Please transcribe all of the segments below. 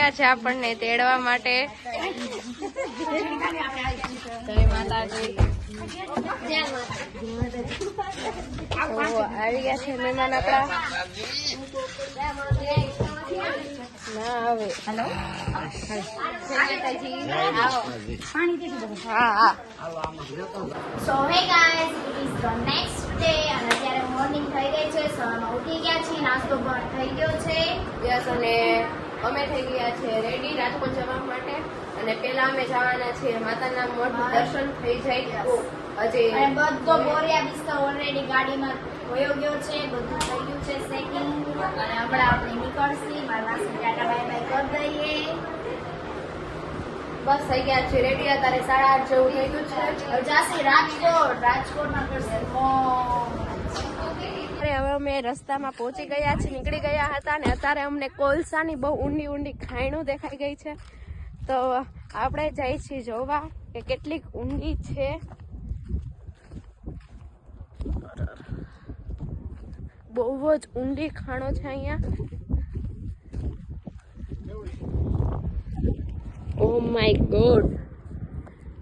આવ્યા છે આપણને તેડવા માટે. જય માતાજી. આવી ગયા છે મહેમાન આપણા. ના આવે. હેલો. હા. So hey guys, it is the next day અને અત્યારે મોર્નિંગ થઈ ગઈ છે. સવારમાં ઉઠી ગયા છીએ, નાસ્તો પણ થઈ ગયો છે. યસ, અને અમે થઈ ગયા છે રેડી રાજકોટ જવા માટે. અને પેલા અમે જવાના છીએ માતાના મઠ. દર્શન થઈ જાય તો હજી અને બધો બોરિયા બિસ્તર ઓલરેડી ગાડીમાં હોયો ગયો છે. બધું થઈ ગયું છે સેટિંગ. અને હમણાં આપણે નીકળશી. મારા વાસી ટાટા બાય બાય કરી દઈએ. બસ થઈ ગયા છે રેડી. અત્યારે 8:30 જેવું થઈ ગયું છે. હવે જાસી રાજકોટમાં કરશે હવે અમે રસ્તામાં પહોંચી ગયા છીએ, નીકળી ગયા હતા ને અત્યારે અમને કોલસાની બહુ ઊંડી ઊંડી ખાઈણું દેખાઈ ગઈ છે. તો આપણે જઈ છીએ જોવા કે કેટલીક ઊંડી છે. બહુ જ ઊંડી ખાણો છે અહીંયા. Oh my God.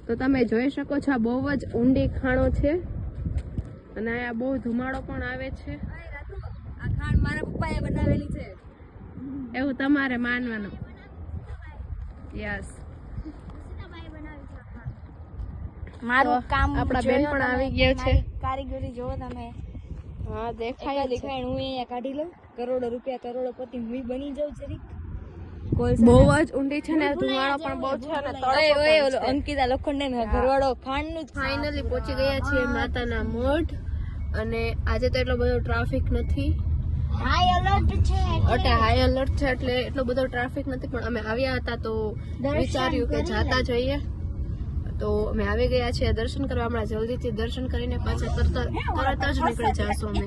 તો તમે જોઈ શકો છો આ બહુ જ ઊંડી ખાણો છે. અને અહીંયા બહુ ધુમાડો પણ આવે છે. આ ખાણ મારા પપ્પાએ બનાવેલી છે. એવું તમારે માનવાનું. યસ. મારું કામ આપણા બેન પણ આવી ગયા છે. કારીગરી જોવો તમે. હા, દેખાય છે. દેખાય હું અહીંયા કાઢી લઉં. કરોડો રૂપિયા કરોડોપતિ હું બની જાઉં જરીક. બહુ જ ઊંડી છે ને ધુમાડો પણ બહુ છે. અને તળે ઓય ઓલો અંકિતા લોખંડે ઘરવાળો ખાંડનું જ ફાઇનલી પહોંચી ગયા છીએ માતાના મઠ. અને આજે તો એટલો બધો ટ્રાફિક નથી. હાઈ એલર્ટ છે. હાઈ એલર્ટ છે એટલે એટલો બધો ટ્રાફિક નથી. પણ અમે આવ્યા હતા તો વિચાર્યું કે જાતા જઈએ. તો અમે આવી ગયા છીએ દર્શન કરવા. હમણાં જલ્દીથી દર્શન કરીને પાછા તરત જ નીકળી જશું અમે.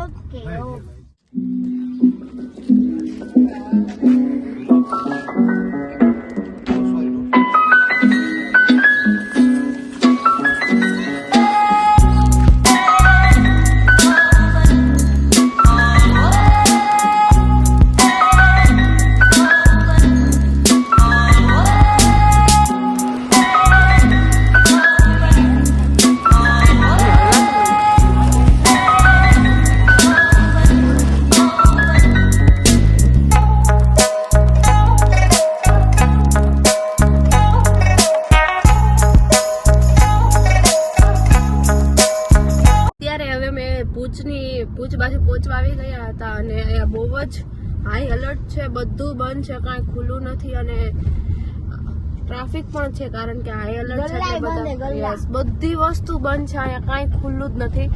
ઓકે. ભુજ બાજુ પહોંચવા આવી ગયા હતા. અને અહીંયા બહુ જ હાઈ એલર્ટ છે. બધું બંધ છે, કાંઈ ખુલ્લું નથી. અને ટ્રાફિક પણ છે કારણ કે હાઈ એલર્ટ છે. યસ, બધી વસ્તુ બંધ છે. અહીંયા કાંઈ ખુલ્લું જ નથી.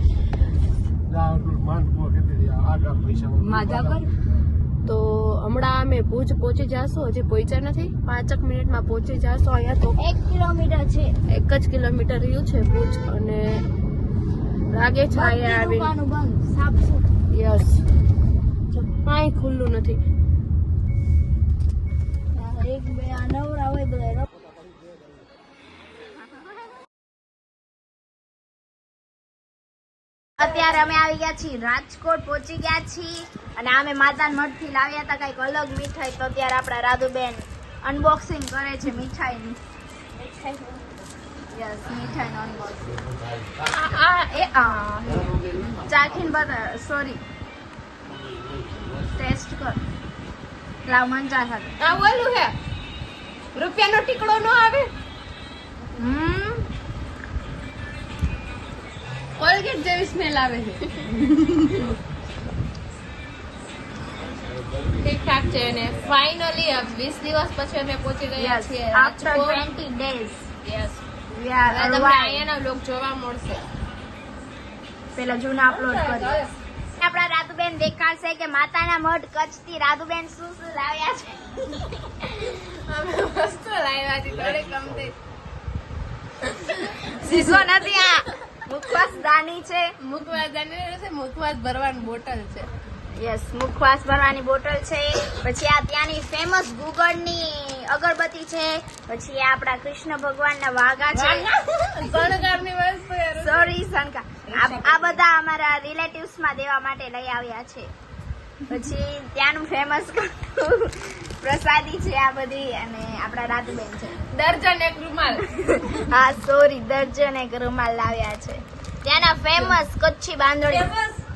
તો હમણાં અમે ભુજ પહોંચી જશું. હજી પહોંચ્યા નથી. 5 મિનિટમાં પહોંચી જશું. અહીંયા તો 1 કિલોમીટર છે. 1 જ કિલોમીટર રહ્યું છે ભુજ. અને લાગે છે અહીંયા આવી. યસ, કાંઈ ખુલ્લું નથી. અત્યારે અમે આવી ગયા છીએ રાજકોટ. પહોંચી ગયા છીએ. અને અમે માતાના મઠ થી લાવ્યા હતા કઈક અલગ મીઠાઈ. તો અત્યારે આપણા રાધુબેન અનબોક્સિંગ કરે છે મીઠાઈની. Yes, મીઠાઈનું unboxing. ચાખીને બતા. સોરી, ટેસ્ટ કર. લાવ મંચા સાથે. આ ઓલું હે રૂપિયાનો ટીકડો નો આવે. કોલગેટ જેવી સ્મેલ આવે છે. ઠીક ઠાક છે. અને ફાઇનલી 20 દિવસ પછી અમે પહોંચી ગયા છીએ after 20 days. Yes, We are તમને arrived. અહીંયાના બ્લોગ જોવા મળશે. પેલા જૂના અપલોડ કરી. આપણા રાધુબેન દેખાડશે કે માતાના મઠ કચ્છથી રાધુબેન શું શું લાવ્યા છે. અમે વસ્તુ લાવ્યા છે થોડી કમતી. શીશો નથી, આ મુખવાસ દાની છે. મુખવાસ મુખવાસ ભરવાની બોટલ છે. યસ, મુખવાસ ભરવાની બોટલ છે. પછી આ ત્યાંની ફેમસ ગુગળની અગરબત્તી છે. પછી આ આપણા કૃષ્ણ ભગવાનના વાઘા છે. શણગારની વસ્તુ. સોરી શંકા. આ બધા અમારા રિલેટિવ્સ માં દેવા માટે લઈ આવ્યા છે. પછી ત્યાંનું ફેમસ પ્રસાદી છે આ બધી, અને આપણા રાતુબેન છે દર્જન એક રૂમાલ. હા સોરી દર્જન એક રૂમાલ લાવ્યા છે ત્યાંના ફેમસ કચ્છી બાંધણી.